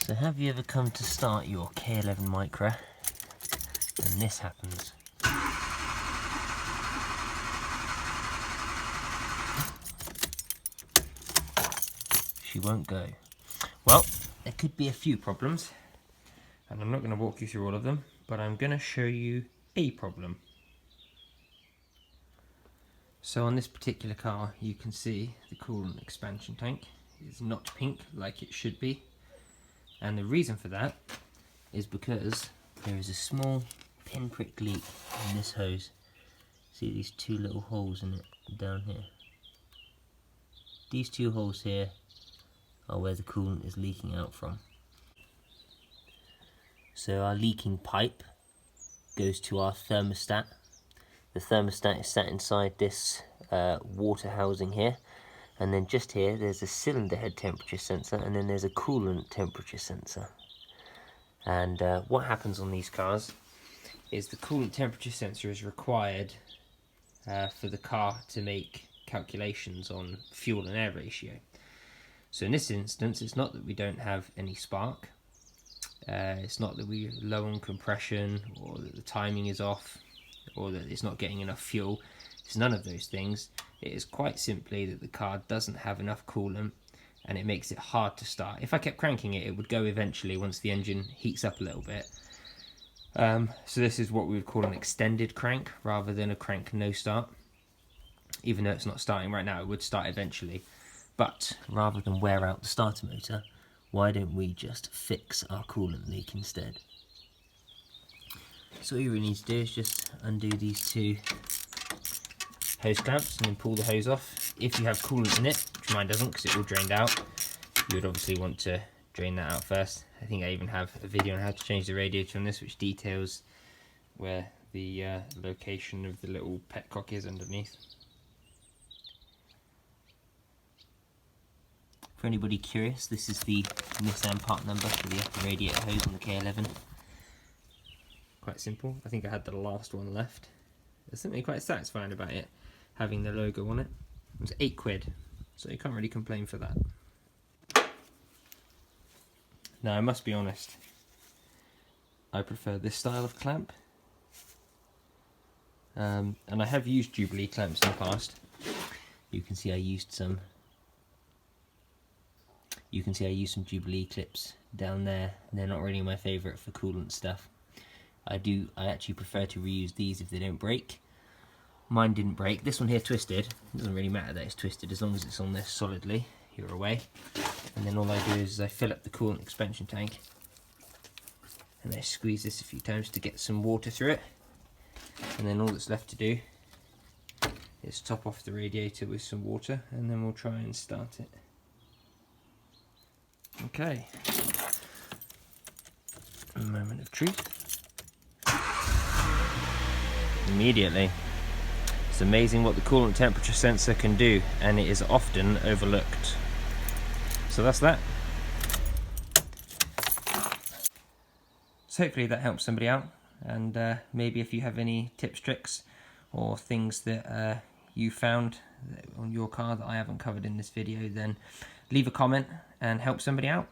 So have you ever come to start your K11 Micra and this happens? She won't go. Well, there could be a few problems, and I'm not going to walk you through all of them, but I'm going to show you a problem. So on this particular car, you can see the coolant expansion tank is not pink like it should be. And the reason for that is because there is a small pinprick leak in this hose. See these two little holes in it down here? These two holes here are where the coolant is leaking out from. So our leaking pipe goes to our thermostat. The thermostat is sat inside this water housing here, and then just here there's a cylinder head temperature sensor, and then there's a coolant temperature sensor. And what happens on these cars is the coolant temperature sensor is required for the car to make calculations on fuel and air ratio. So in this instance, it's not that we don't have any spark, it's not that we're low on compression, or that the timing is off, or that it's not getting enough fuel. It's none of those things. It is quite simply that the car doesn't have enough coolant, and it makes it hard to start. If I kept cranking it, it would go eventually once the engine heats up a little bit. So this is what we would call an extended crank rather than a crank no start. Even though it's not starting right now, it would start eventually. But rather than wear out the starter motor, why don't we just fix our coolant leak instead? So all you really need to do is just undo these two hose clamps and then pull the hose off. If you have coolant in it, which mine doesn't because it all drained out, you would obviously want to drain that out first. I think I even have a video on how to change the radiator on this, which details where the location of the little petcock is underneath. For anybody curious, this is the Nissan part number for the upper radiator hose on the K11. Quite simple. I think I had the last one left. There's something quite satisfying about it, having the logo on it. It was £8, so you can't really complain for that. Now I must be honest, I prefer this style of clamp. And I have used Jubilee clamps in the past. You can see I used some Jubilee clips down there. They're not really my favourite for coolant stuff. I actually prefer to reuse these if they don't break. Mine didn't break. This one here twisted. It doesn't really matter that it's twisted as long as it's on there solidly. You're away. And then all I do is I fill up the coolant expansion tank, and I squeeze this a few times to get some water through it. And then all that's left to do is top off the radiator with some water, and then we'll try and start it. Okay. A moment of truth. Immediately. It's amazing what the coolant temperature sensor can do, and it is often overlooked. So that's that. So hopefully that helps somebody out, and maybe if you have any tips, tricks, or things that you found on your car that I haven't covered in this video, then leave a comment and help somebody out.